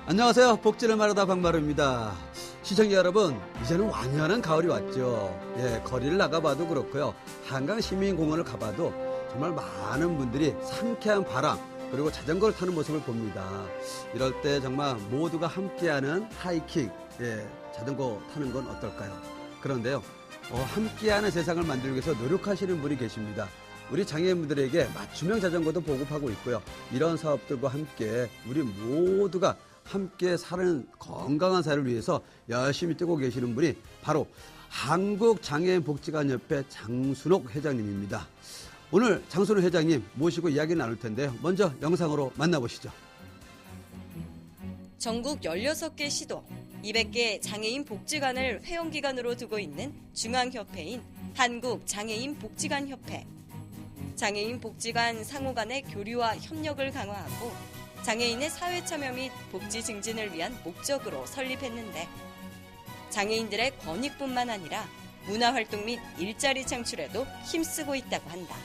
안녕하세요. 복지를 말하다 박마루입니다. 시청자 여러분, 이제는 완연한 가을이 왔죠. 거리를 나가봐도 그렇고요. 한강시민공원을 가봐도 정말 많은 분들이 상쾌한 바람 그리고 자전거를 타는 모습을 봅니다. 이럴 때 정말 모두가 함께하는 하이킹, 자전거 타는 건 어떨까요? 그런데요, 함께하는 세상을 만들기 위해서 노력하시는 분이 계십니다. 우리 장애인분들에게 맞춤형 자전거도 보급하고 있고요. 이런 사업들과 함께 우리 모두가 함께 사는 건강한 사회를 위해서 열심히 뛰고 계시는 분이 바로 한국장애인복지관협회 장순옥 회장님입니다. 오늘 장순옥 회장님 모시고 이야기 나눌 텐데요. 먼저 영상으로 만나보시죠. 전국 16개 시도 200개 장애인 복지관을 회원기관으로 두고 있는 중앙협회인 한국장애인복지관협회. 장애인 복지관 상호 간의 교류와 협력을 강화하고 장애인의 사회 참여 및 복지 증진을 위한 목적으로 설립했는데 장애인들의 권익뿐만 아니라 문화활동 및 일자리 창출에도 힘쓰고 있다고 한다.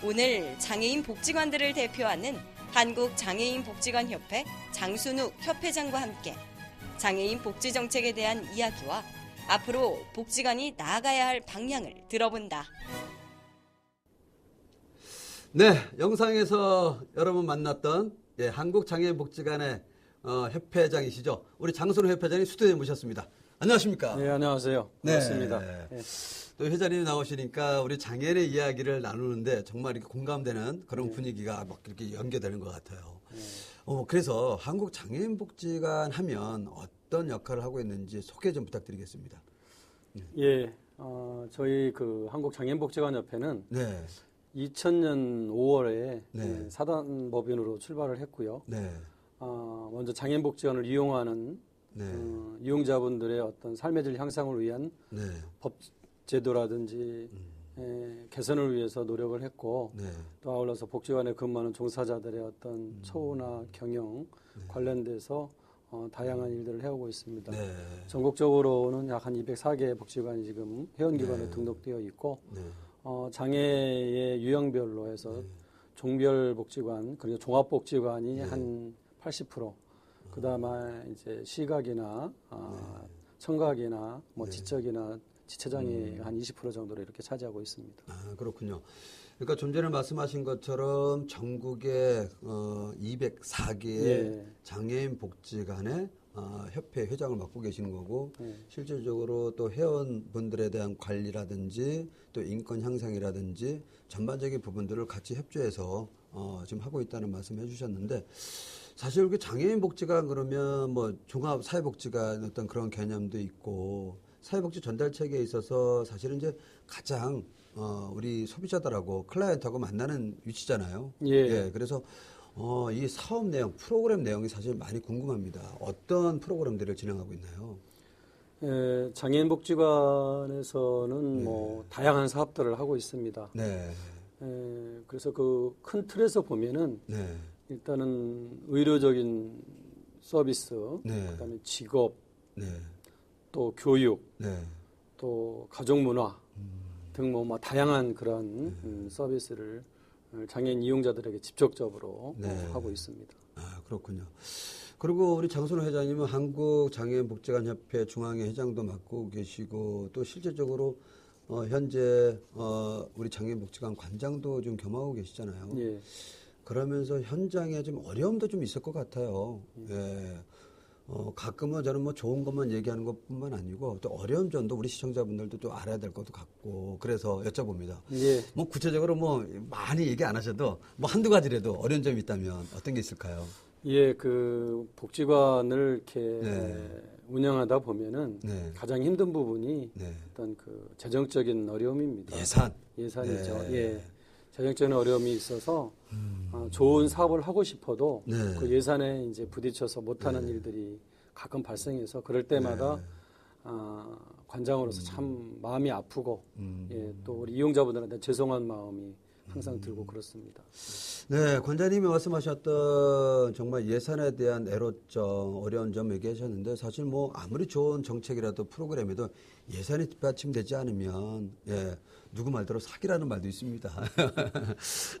오늘 장애인 복지관들을 대표하는 한국장애인복지관협회 장순욱 협회장과 함께 장애인 복지 정책에 대한 이야기와 앞으로 복지관이 나아가야 할 방향을 들어본다. 네, 영상에서 여러분 만났던 한국장애인복지관의 협회장이시죠. 우리 장순옥 협회장님 스튜디오에 모셨습니다. 안녕하십니까? 네, 안녕하세요. 반갑습니다. 네. 또 회장님이 나오시니까 우리 장애인의 이야기를 나누는데 정말 이렇게 공감되는 그런 분위기가 막 이렇게 연계되는 것 같아요. 그래서 한국장애인복지관 하면 어떤 역할을 하고 있는지 소개 좀 부탁드리겠습니다. 저희 그 한국장애인복지관협회는 2000년 5월에 사단법인으로 출발을 했고요. 먼저 장애인복지관을 이용하는 이용자분들의 어떤 삶의 질 향상을 위한 법제도라든지 개선을 위해서 노력을 했고 또 아울러서 복지관에 근무하는 종사자들의 어떤 처우나 경영 관련돼서 다양한 일들을 해오고 있습니다. 전국적으로는 약 한 204개 복지관이 지금 회원기관에 등록되어 있고 장애의 유형별로 해서 종별 복지관 그리고 종합복지관이 한 80%, 그다음에 이제 시각이나 청각이나 지적이나 지체장애 한 20% 정도로 이렇게 차지하고 있습니다. 아, 그렇군요. 그러니까 좀 전에 말씀하신 것처럼 전국에 204개의 장애인 복지관의 협회 회장을 맡고 계시는 거고 실질적으로 또 회원분들에 대한 관리라든지 또 인권 향상이라든지 전반적인 부분들을 같이 협조해서 지금 하고 있다는 말씀 해주셨는데 사실 이렇게 장애인 복지관 그러면 뭐 종합 사회복지관 어떤 그런 개념도 있고 사회복지 전달 체계에 있어서 사실은 이제 가장 우리 소비자들하고 클라이언트하고 만나는 위치잖아요. 그래서 이 사업 내용, 프로그램 내용이 사실 많이 궁금합니다. 어떤 프로그램들을 진행하고 있나요? 장애인복지관에서는 뭐 다양한 사업들을 하고 있습니다. 그래서 그 큰 틀에서 보면은 일단은 의료적인 서비스, 그다음에 직업, 또 교육, 또 가족문화 등 뭐 다양한 그런 서비스를 장애인 이용자들에게 직접적으로 하고 있습니다. 아, 그렇군요. 그리고 우리 장순옥 회장님은 한국장애인복지관협회 중앙회 회장도 맡고 계시고 또 실질적으로 현재 우리 장애인복지관 관장도 좀 겸하고 계시잖아요. 그러면서 현장에 좀 어려움도 좀 있을 것 같아요. 가끔은 저는 뭐 좋은 것만 얘기하는 것뿐만 아니고 또 어려운 점도 우리 시청자분들도 또 알아야 될 것도 같고 그래서 여쭤봅니다. 뭐 구체적으로 뭐 많이 얘기 안 하셔도 뭐 한두 가지라도 어려운 점이 있다면 어떤 게 있을까요? 그 복지관을 이렇게 운영하다 보면은 가장 힘든 부분이 어떤 그 재정적인 어려움입니다. 예산이죠. 재정적인 어려움이 있어서 좋은 사업을 하고 싶어도 그 예산에 이제 부딪혀서 못하는 일들이 가끔 발생해서 그럴 때마다 관장으로서 참 마음이 아프고 또 우리 이용자분들한테 죄송한 마음이 항상 들고 그렇습니다. 네, 관장님이 말씀하셨던 정말 예산에 대한 애로점, 어려운 점 얘기하셨는데 사실 뭐 아무리 좋은 정책이라도 프로그램에도 예산이 뒷받침되지 않으면 누구 말대로 사기라는 말도 있습니다.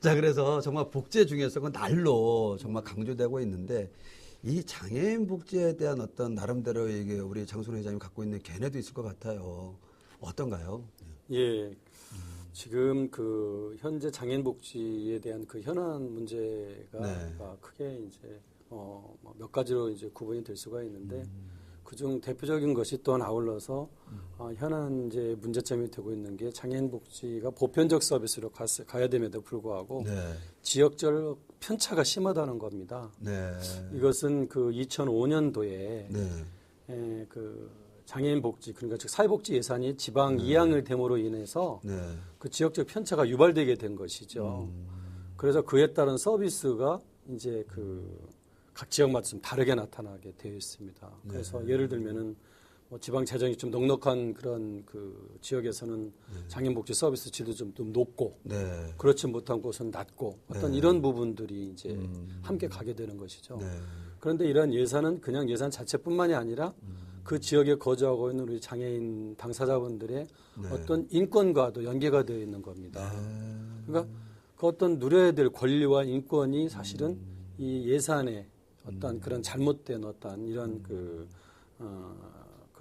자, 그래서 정말 복제 중에서 그 날로 정말 강조되고 있는데 이 장애인 복지에 대한 어떤 나름대로 이게 우리 장순호 회장님 갖고 있는 견해도 있을 것 같아요. 어떤가요? 예. 지금 그 현재 장애인 복지에 대한 그 현안 문제가 크게 이제 몇 가지로 이제 구분이 될 수가 있는데 그중 대표적인 것이 또한 아울러서 현안 이제 문제점이 되고 있는 게 장애인 복지가 보편적 서비스로 가야 됨에도 불구하고 지역적 편차가 심하다는 겁니다. 이것은 그 2005년도에 그 장애인 복지 그러니까 즉 사회복지 예산이 지방 이양을 됨으로 인해서 그 지역적 편차가 유발되게 된 것이죠. 그래서 그에 따른 서비스가 이제 그 각 지역마다 좀 다르게 나타나게 되어 있습니다. 그래서 예를 들면은 뭐 지방 재정이 좀 넉넉한 그런 그 지역에서는 장애인 복지 서비스 질도 좀 높고 그렇지 못한 곳은 낮고 어떤 이런 부분들이 이제 함께 가게 되는 것이죠. 그런데 이러한 예산은 그냥 예산 자체뿐만이 아니라 그 지역에 거주하고 있는 우리 장애인 당사자분들의 어떤 인권과도 연계가 되어 있는 겁니다. 그러니까 그 어떤 누려야 될 권리와 인권이 사실은 이 예산의 어떤 그런 잘못된 어떤 이런 그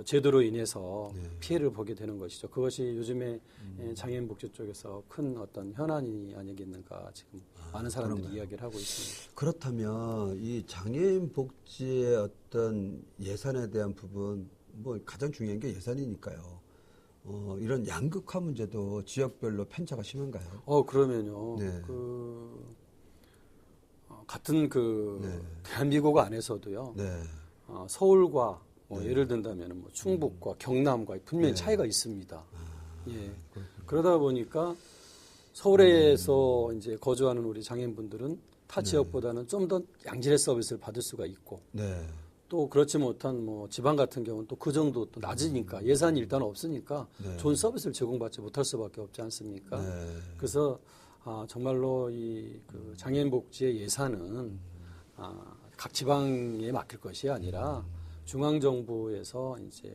제도로 인해서 피해를 보게 되는 것이죠. 그것이 요즘에 장애인 복지 쪽에서 큰 어떤 현안이 아니겠는가 지금 많은 사람들이 그런가요? 이야기를 하고 있습니다. 그렇다면 이 장애인 복지의 어떤 예산에 대한 부분, 뭐 가장 중요한 게 예산이니까요. 이런 양극화 문제도 지역별로 편차가 심한가요? 그러면요. 같은 대한민국 안에서도요. 서울과 예를 든다면 뭐 충북과 경남과 분명히 차이가 있습니다. 그러다 보니까 서울에서 이제 거주하는 우리 장애인분들은 타 지역보다는 좀 더 양질의 서비스를 받을 수가 있고 또 그렇지 못한 뭐 지방 같은 경우는 또 그 정도 또 낮으니까 예산이 일단 없으니까 좋은 서비스를 제공받지 못할 수밖에 없지 않습니까? 그래서 정말로 이 그 장애인 복지의 예산은 각 지방에 맡길 것이 아니라 중앙 정부에서 이제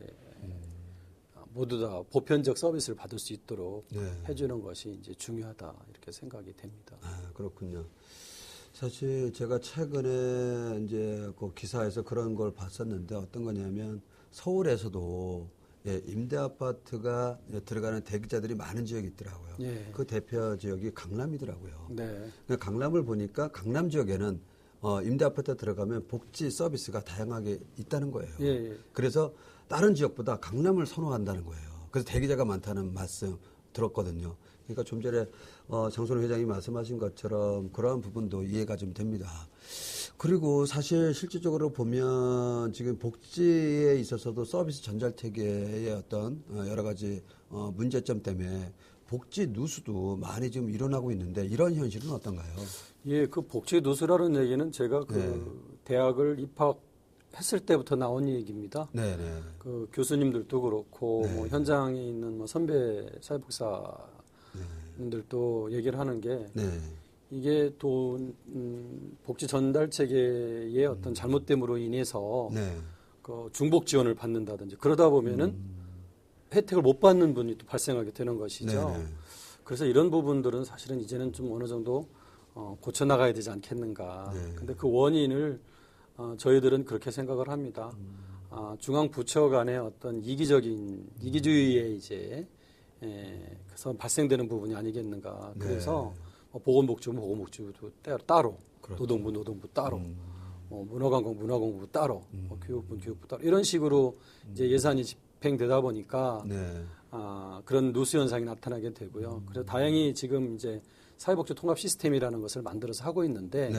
모두 다 보편적 서비스를 받을 수 있도록 해주는 것이 이제 중요하다 이렇게 생각이 됩니다. 그렇군요. 사실 제가 최근에 이제 그 기사에서 그런 걸 봤었는데 어떤 거냐면 서울에서도 임대 아파트가 들어가는 대기자들이 많은 지역이 있더라고요. 그 대표 지역이 강남이더라고요. 강남을 보니까 강남 지역에는 임대 아파트 들어가면 복지 서비스가 다양하게 있다는 거예요. 그래서 다른 지역보다 강남을 선호한다는 거예요. 그래서 대기자가 많다는 말씀 들었거든요. 그러니까 좀 전에 장순호 회장이 말씀하신 것처럼 그러한 부분도 이해가 좀 됩니다. 그리고 사실 실질적으로 보면 지금 복지에 있어서도 서비스 전달체계의 어떤 여러 가지 문제점 때문에 복지 누수도 많이 지금 일어나고 있는데 이런 현실은 어떤가요? 그 복지 누수라는 얘기는 제가 대학을 입학했을 때부터 나온 얘기입니다. 그 교수님들도 그렇고 뭐 현장에 있는 뭐 선배 사회복사님들도 얘기를 하는 게 이게 복지 전달 체계의 어떤 잘못됨으로 인해서 그 중복 지원을 받는다든지 그러다 보면은 혜택을 못 받는 분이 또 발생하게 되는 것이죠. 그래서 이런 부분들은 사실은 이제는 좀 어느 정도 고쳐 나가야 되지 않겠는가. 근데 그 원인을 저희들은 그렇게 생각을 합니다. 중앙 부처 간의 어떤 이기주의에 이제 그래서 발생되는 부분이 아니겠는가. 그래서 보건복지부 따로, 노동부 따로, 문화관광부 따로, 교육부 따로 이런 식으로 이제 예산이 집행되다 보니까 그런 누수 현상이 나타나게 되고요. 그래서 다행히 지금 이제 사회복지 통합 시스템이라는 것을 만들어서 하고 있는데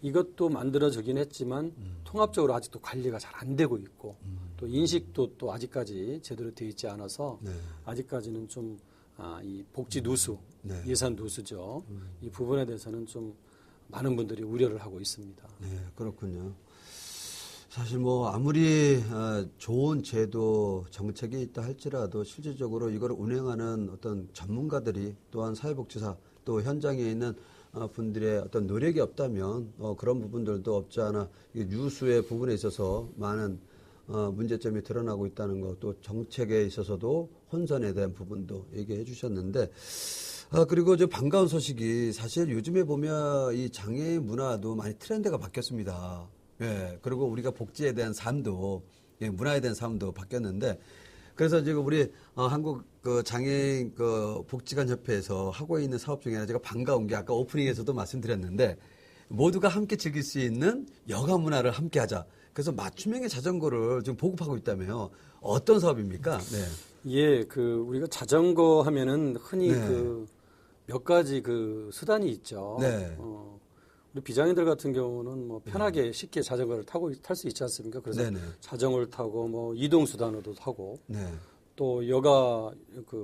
이것도 만들어지긴 했지만 통합적으로 아직도 관리가 잘 안 되고 있고 또 인식도 또 아직까지 제대로 되어 있지 않아서 아직까지는 좀 이 복지 누수, 예산 누수죠. 이 부분에 대해서는 좀 많은 분들이 우려를 하고 있습니다. 그렇군요. 사실 뭐 아무리 좋은 제도 정책이 있다 할지라도 실질적으로 이걸 운행하는 어떤 전문가들이 또한 사회복지사 또 현장에 있는 분들의 어떤 노력이 없다면 그런 부분들도 없지 않아 유수의 부분에 있어서 많은 문제점이 드러나고 있다는 것, 또 정책에 있어서도 혼선에 대한 부분도 얘기해 주셨는데 그리고 저 반가운 소식이 사실 요즘에 보면 이 장애인 문화도 많이 트렌드가 바뀌었습니다. 예, 그리고 우리가 복지에 대한 삶도, 예, 문화에 대한 삶도 바뀌었는데, 그래서 지금 우리 한국 그 장애인 그 복지관 협회에서 하고 있는 사업 중에 하나 제가 반가운 게 아까 오프닝에서도 말씀드렸는데, 모두가 함께 즐길 수 있는 여가 문화를 함께 하자. 그래서 맞춤형의 자전거를 지금 보급하고 있다며요. 어떤 사업입니까? 네. 예, 우리가 자전거 하면은 흔히 네. 몇 가지 수단이 있죠. 네. 우리 비장애인들 같은 경우는 뭐 편하게 쉽게 자전거를 탈 수 있지 않습니까? 그래서 네네. 자전거를 타고 뭐 이동 수단으로도 타고 네. 또 여가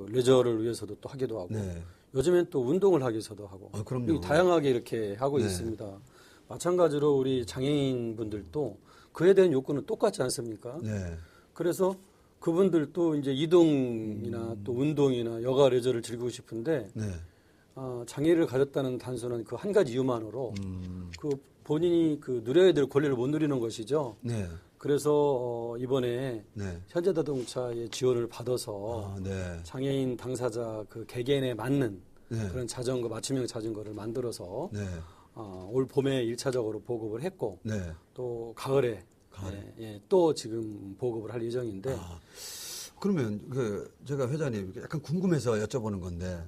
레저를 위해서도 또 하기도 하고 네. 요즘엔 또 운동을 하기 위해서도 하고 그럼요. 다양하게 이렇게 하고 네. 있습니다. 마찬가지로 우리 장애인 분들도 그에 대한 욕구는 똑같지 않습니까? 네. 그래서 그분들도 이제 이동이나 또 운동이나 여가 레저를 즐기고 싶은데 네. 장애를 가졌다는 단순한 그 한 가지 이유만으로 본인이 누려야 될 권리를 못 누리는 것이죠. 네. 그래서 이번에 네. 현대자동차의 지원을 받아서 네. 장애인 당사자 개개인에 맞는 네. 그런 자전거 맞춤형 자전거를 만들어서 네. 올 봄에 1차적으로 보급을 했고 네. 또 가을에 또 지금 보급을 할 예정인데 그러면 제가 회장님 약간 궁금해서 여쭤보는 건데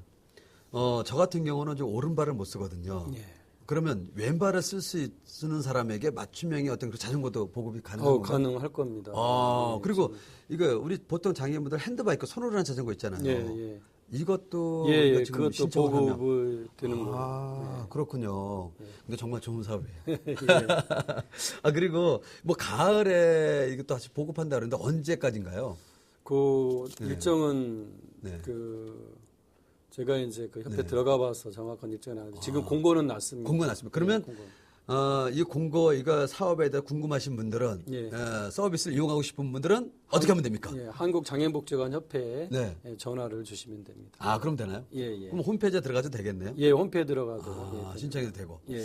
저 같은 경우는 좀 오른발을 못 쓰거든요. 예. 그러면 왼발을 쓰는 사람에게 맞춤형의 어떤 자전거도 보급이 가능한 건가요? 가능할 겁니다. 그리고 이거 우리 보통 장애인분들 핸드바이크 손으로 하는 자전거 있잖아요. 예. 이것도 예, 지금 그것도 신청을 하면 보급을 되는 거예요. 그렇군요. 근데 정말 좋은 사업이에요. 예. 그리고 뭐 가을에 이것도 다시 보급한다 그러는데 언제까지인가요? 일정은 네. 제가 이제 협회 네. 들어가 봐서 정확한 일정은 아닌데 지금 공고는 났습니다. 공고 났습니다. 그러면 이 공고 이거 사업에 대해 궁금하신 분들은 서비스를 이용하고 싶은 분들은 어떻게 하면 됩니까? 한국장애인복지관 협회에 네. 전화를 주시면 됩니다. 그럼 되나요? 예. 그럼 홈페이지에 들어가도 되겠네요? 예, 홈페이지에 들어가도 신청해도 되고. 예.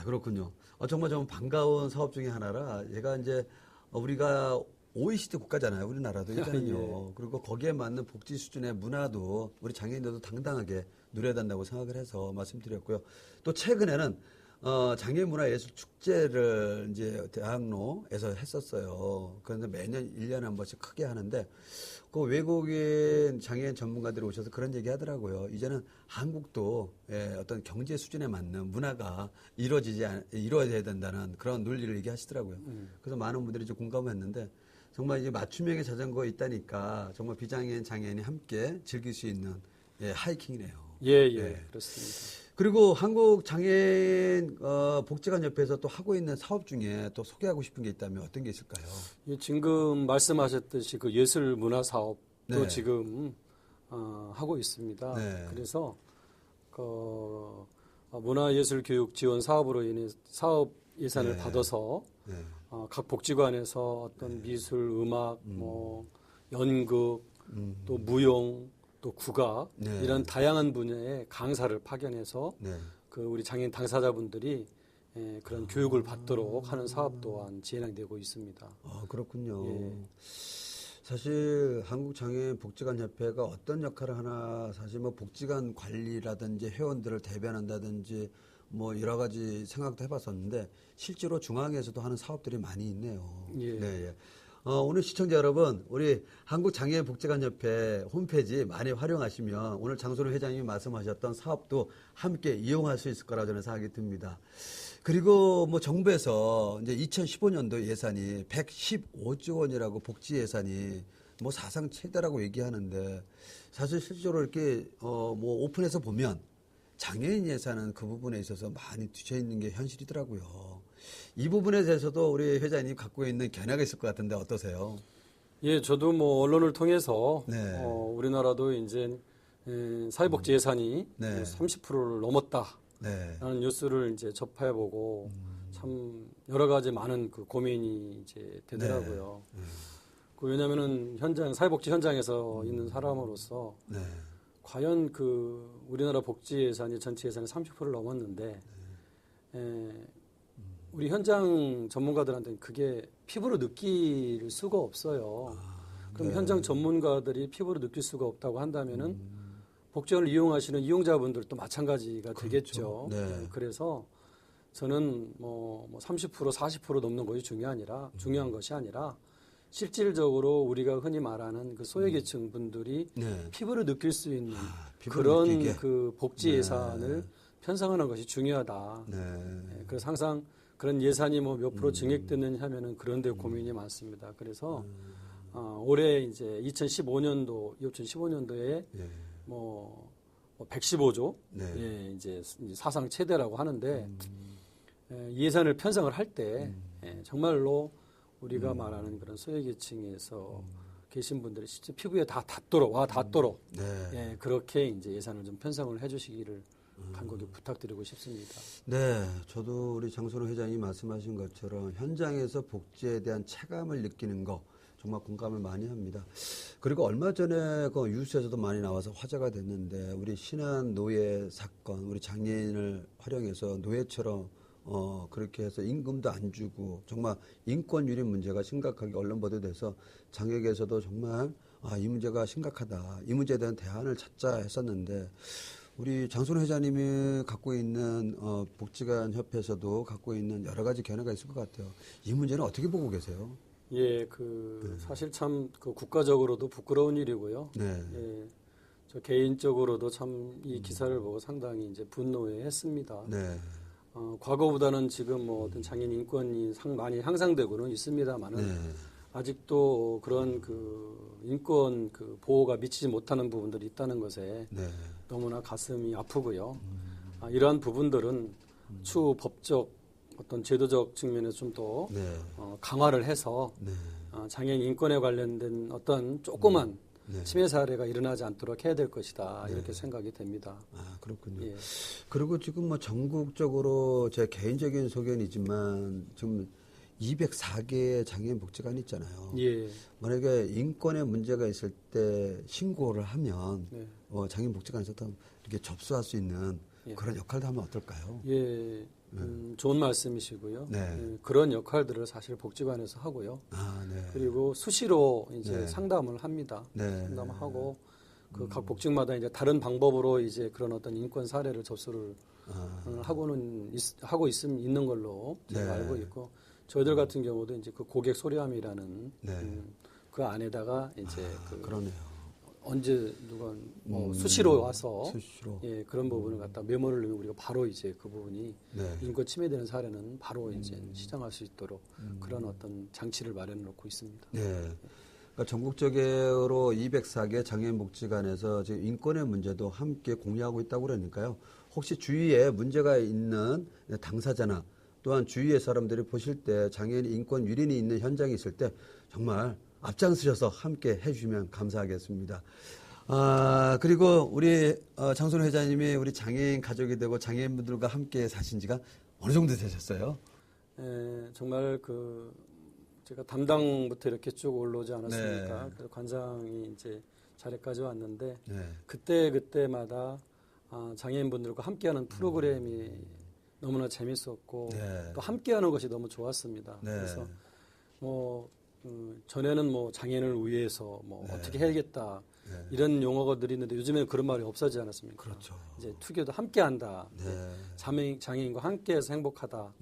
그렇군요. 정말 좀 반가운 사업 중에 하나라 얘가 이제 우리가 OECD 국가잖아요. 우리나라도 일단은요. 그리고 거기에 맞는 복지 수준의 문화도 우리 장애인들도 당당하게 누려야 된다고 생각을 해서 말씀드렸고요. 또 최근에는 장애문화예술 축제를 이제 대학로에서 했었어요. 그런데 매년 1년에 한 번씩 크게 하는데 그 외국인 장애인 전문가들이 오셔서 그런 얘기 하더라고요. 이제는 한국도 어떤 경제 수준에 맞는 문화가 이루어져야 된다는 그런 논리를 얘기하시더라고요. 그래서 많은 분들이 이제 공감했는데 정말 이제 맞춤형의 자전거가 있다니까 정말 비장애인 장애인이 함께 즐길 수 있는 하이킹이네요. 예, 그렇습니다. 그리고 한국 장애인 복지관 옆에서 또 하고 있는 사업 중에 또 소개하고 싶은 게 있다면 어떤 게 있을까요? 지금 말씀하셨듯이 예술 문화 사업도 네. 지금 하고 있습니다. 네. 그래서 문화예술 교육 지원 사업으로 인해 사업 예산을 받아서 각 복지관에서 어떤 미술, 음악, 연극, 또 무용, 또 국악 이런 다양한 분야의 강사를 파견해서 우리 장애인 당사자분들이 그런 교육을 받도록 하는 사업 또한 진행되고 있습니다. 그렇군요. 예. 사실 한국장애인 복지관 협회가 어떤 역할을 하나 사실 복지관 관리라든지 회원들을 대변한다든지 여러 가지 생각도 해봤었는데 실제로 중앙에서도 하는 사업들이 많이 있네요. 예. 오늘 시청자 여러분, 우리 한국장애인 복지관 협회 홈페이지 많이 활용하시면 오늘 장소로 회장님이 말씀하셨던 사업도 함께 이용할 수 있을 거라 저는 생각이 듭니다. 그리고 정부에서 이제 2015년도 예산이 115조 원이라고 복지 예산이 사상 최대라고 얘기하는데 사실 실제로 이렇게 오픈해서 보면 장애인 예산은 그 부분에 있어서 많이 뒤쳐 있는 게 현실이더라고요. 이 부분에 대해서도 우리 회장님 갖고 있는 견해가 있을 것 같은데 어떠세요? 예, 저도 언론을 통해서 네. 우리나라도 이제 사회복지 예산이 30%를 넘었다라는 뉴스를 이제 접해보고 참 여러 가지 많은 고민이 이제 되더라고요. 왜냐하면은 사회복지 현장에서 있는 사람으로서 과연 우리나라 복지 예산이 전체 예산의 30%를 넘었는데 우리 현장 전문가들한테는 그게 피부로 느낄 수가 없어요. 그럼 현장 전문가들이 피부로 느낄 수가 없다고 한다면은 복지원을 이용하시는 이용자분들도 마찬가지가 되겠죠. 네. 그래서 저는 뭐 30%, 40% 넘는 것이 중요한 것이 아니라 실질적으로 우리가 흔히 말하는 그 소외계층 분들이 네. 피부를 느낄 수 있는 피부를 그런 느끼게. 그 복지 예산을 편성하는 것이 중요하다. 네. 그래서 항상 그런 예산이 뭐 몇 프로 증액되느냐 하면은 그런 데 고민이 많습니다. 그래서 올해 이제 2015년도에 예. 뭐 115조 네. 예, 이제 사상 최대라고 하는데 예산을 편성을 할 때 정말로 우리가 말하는 그런 소외계층에서 계신 분들이 실제 피부에 다 닿도록 네. 예, 그렇게 이제 예산을 좀 편성을 해주시기를 간곡히 부탁드리고 싶습니다. 네, 저도 우리 장선호 회장이 말씀하신 것처럼 현장에서 복지에 대한 체감을 느끼는 거 정말 공감을 많이 합니다. 그리고 얼마 전에 그 뉴스에서도 많이 나와서 화제가 됐는데 우리 신안 노예 사건, 우리 장애인을 활용해서 노예처럼 그렇게 해서 임금도 안 주고 정말 인권 유린 문제가 심각하게 언론 보도돼서 장애계에서도 정말 이 문제가 심각하다. 이 문제에 대한 대안을 찾자 했었는데 우리 장선호 회장님이 갖고 있는 복지관 협회에서도 갖고 있는 여러 가지 견해가 있을 것 같아요. 이 문제는 어떻게 보고 계세요? 예, 사실 참 그 국가적으로도 부끄러운 일이고요. 네. 예, 저 개인적으로도 참 이 기사를 보고 상당히 이제 분노했습니다. 네. 과거보다는 지금 뭐 어떤 장애인 인권이 많이 향상되고는 있습니다만은 네. 아직도 그런 그 인권 그 보호가 미치지 못하는 부분들이 있다는 것에 네. 너무나 가슴이 아프고요. 이러한 부분들은 추후 법적 어떤 제도적 측면에서 좀 더 네. 강화를 해서 네. 장애인 인권에 관련된 어떤 조그만 네. 침해 사례가 일어나지 않도록 해야 될 것이다. 이렇게 생각이 됩니다. 그렇군요. 예. 그리고 지금 뭐 전국적으로 제 개인적인 소견이지만 지금 204개의 장애인 복지관이 있잖아요. 예. 만약에 인권에 문제가 있을 때 신고를 하면 네. 장애인 복지관에서도 이렇게 접수할 수 있는 예. 그런 역할도 하면 어떨까요? 예. 좋은 말씀이시고요. 네. 예, 그런 역할들을 사실 복지관에서 하고요. 네. 그리고 수시로 이제 네. 상담을 합니다. 네. 상담하고 그 각 복지마다 이제 다른 방법으로 이제 그런 어떤 인권 사례를 접수를 하고 있는 걸로 제가 네. 알고 있고 저희들 같은 경우도 이제 그 고객 소리함이라는 네. 그 안에다가 이제 그러네요. 언제 누가 뭐 수시로 와서 수시로. 예, 그런 부분을 갖다 메모를 넣으면 우리가 바로 이제 그 부분이 네. 인권 침해되는 사례는 바로 이제 시정할 수 있도록 그런 어떤 장치를 마련해 놓고 있습니다. 네. 그러니까 전국적으로 204개 장애인 복지관에서 지금 인권의 문제도 함께 공유하고 있다고 그러니까요. 혹시 주위에 문제가 있는 당사자나 또한 주위의 사람들이 보실 때 장애인 인권 유린이 있는 현장이 있을 때 정말 앞장서셔서 함께 해주시면 감사하겠습니다. 그리고 우리 장선호 회장님이 우리 장애인 가족이 되고 장애인분들과 함께 사신 지가 어느 정도 되셨어요? 정말 제가 담당부터 이렇게 쭉 올라오지 않았습니까? 네. 그래서 관장이 이제 자리까지 왔는데 네. 그때마다 장애인분들과 함께하는 프로그램이 너무나 재밌었고 네. 또 함께하는 것이 너무 좋았습니다. 네. 그래서 전에는 뭐 장애인을 위해서 어떻게 해야겠다 이런 용어들이 있는데 요즘에는 그런 말이 없어지지 않았습니까? 그렇죠. 이제 투게더 함께한다. 네. 장애인과 함께해서 행복하다.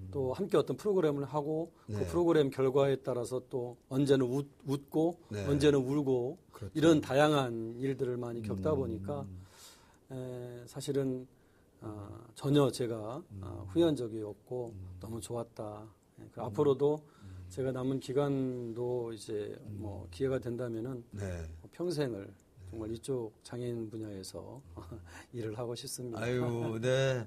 또 함께 어떤 프로그램을 하고 그 프로그램 결과에 따라서 또 언제는 웃고 언제는 울고 그렇죠. 이런 다양한 일들을 많이 겪다 보니까 사실은 전혀 제가 후회한 적이 없고 너무 좋았다. 앞으로도 제가 남은 기간도 이제 기회가 된다면은 평생을 정말 이쪽 장애인 분야에서 일을 하고 싶습니다. 아유, 네.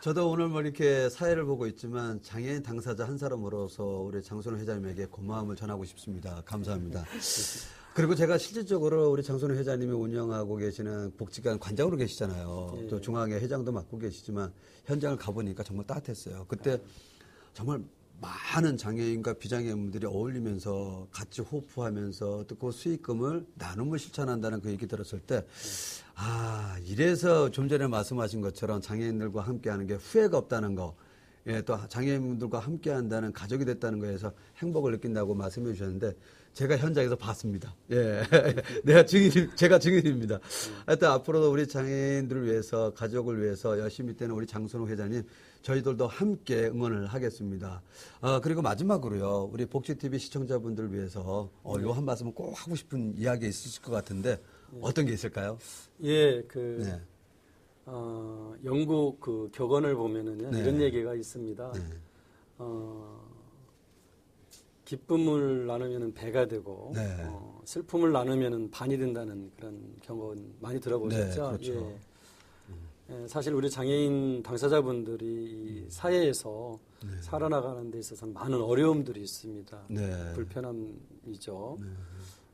저도 오늘 이렇게 사회를 보고 있지만 장애인 당사자 한 사람으로서 우리 장선호 회장님에게 고마움을 전하고 싶습니다. 감사합니다. 그리고 제가 실질적으로 우리 장선호 회장님이 운영하고 계시는 복지관 관장으로 계시잖아요. 예. 또 중앙회 회장도 맡고 계시지만 현장을 가보니까 정말 따뜻했어요. 그때 정말 많은 장애인과 비장애인분들이 어울리면서 같이 호흡하면서 또 그 수익금을 나눔을 실천한다는 그 얘기 들었을 때 이래서 좀 전에 말씀하신 것처럼 장애인들과 함께하는 게 후회가 없다는 거 예, 또 장애인분들과 함께 한다는 가족이 됐다는 거에서 행복을 느낀다고 말씀해 주셨는데 제가 현장에서 봤습니다. 예. 제가 증인입니다. 하여튼 앞으로도 우리 장애인들을 위해서, 가족을 위해서 열심히 뛰는 우리 장선호 회장님, 저희들도 함께 응원을 하겠습니다. 그리고 마지막으로요, 우리 복지TV 시청자분들을 위해서 요 한 말씀은 꼭 하고 싶은 이야기 있으실 것 같은데 어떤 게 있을까요? 예, 네. 영국 그 격언을 보면은요, 네. 이런 얘기가 있습니다. 네. 기쁨을 나누면 배가 되고 네. 슬픔을 나누면 반이 된다는 그런 경험 많이 들어보셨죠? 네, 그렇죠. 예, 사실 우리 장애인 당사자분들이 이 사회에서 네. 살아나가는 데 있어서 많은 어려움들이 있습니다. 네. 불편함이죠. 네.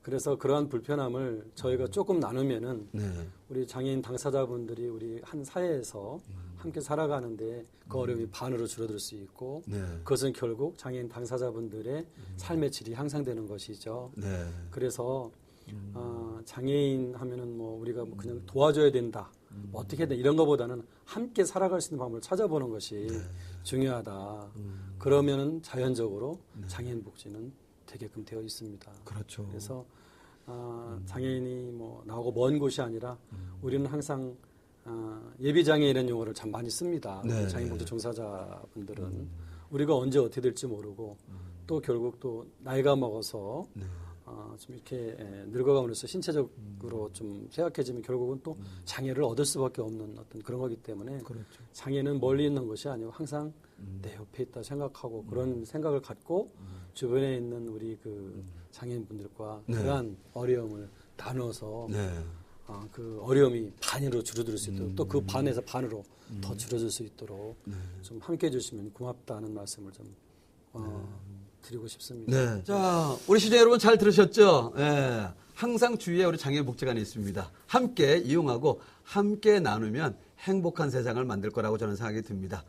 그래서 그러한 불편함을 저희가 조금 나누면은 네. 우리 장애인 당사자분들이 우리 한 사회에서 함께 살아가는데 그 어려움이 반으로 줄어들 수 있고 네. 그것은 결국 장애인 당사자분들의 삶의 질이 향상되는 것이죠. 네. 그래서 장애인 하면은 뭐 우리가 뭐 그냥 도와줘야 된다, 뭐 어떻게 해야 된다 이런 것보다는 함께 살아갈 수 있는 방법을 찾아보는 것이 중요하다. 그러면은 자연적으로 장애인 복지는 되게끔 되어 있습니다. 그렇죠. 그래서 장애인이 뭐 나오고 먼 곳이 아니라 우리는 항상 예비 장애인이라는 용어를 참 많이 씁니다. 네. 장애인 복지 종사자분들은 우리가 언제 어떻게 될지 모르고 또 결국 또 나이가 먹어서 네. 좀 이렇게 늙어가면서 신체적으로 좀 쇠약해지면 결국은 또 장애를 얻을 수밖에 없는 어떤 그런 거기 때문에 그렇죠. 장애는 멀리 있는 것이 아니고 항상 내 옆에 있다 생각하고 그런 생각을 갖고 주변에 있는 우리 그 장애인분들과 네. 그러한 어려움을 나눠서 네. 그 어려움이 반으로 줄어들 수 있도록 또 그 반에서 반으로 더 줄어들 수 있도록 좀 함께 해주시면 고맙다는 말씀을 좀 드리고 싶습니다. 네. 자, 우리 시청자 여러분 잘 들으셨죠? 예. 항상 주위에 우리 장애인 복지관이 있습니다. 함께 이용하고 함께 나누면 행복한 세상을 만들 거라고 저는 생각이 듭니다.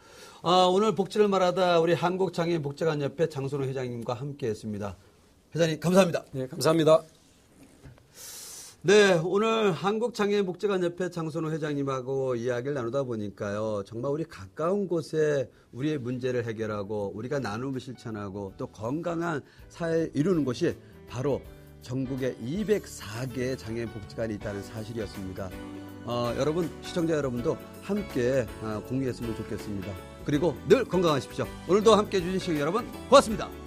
오늘 복지를 말하다 우리 한국장애인복지관협회 장선호 회장님과 함께 했습니다. 회장님 감사합니다. 네, 감사합니다. 네, 오늘 한국장애인복지관협회 장선호 회장님하고 이야기를 나누다 보니까요. 정말 우리 가까운 곳에 우리의 문제를 해결하고 우리가 나눔을 실천하고 또 건강한 사회를 이루는 곳이 바로 전국에 204개의 장애인 복지관이 있다는 사실이었습니다. 여러분, 시청자 여러분도 함께 공유했으면 좋겠습니다. 그리고 늘 건강하십시오. 오늘도 함께 해주신 시청자 여러분 고맙습니다.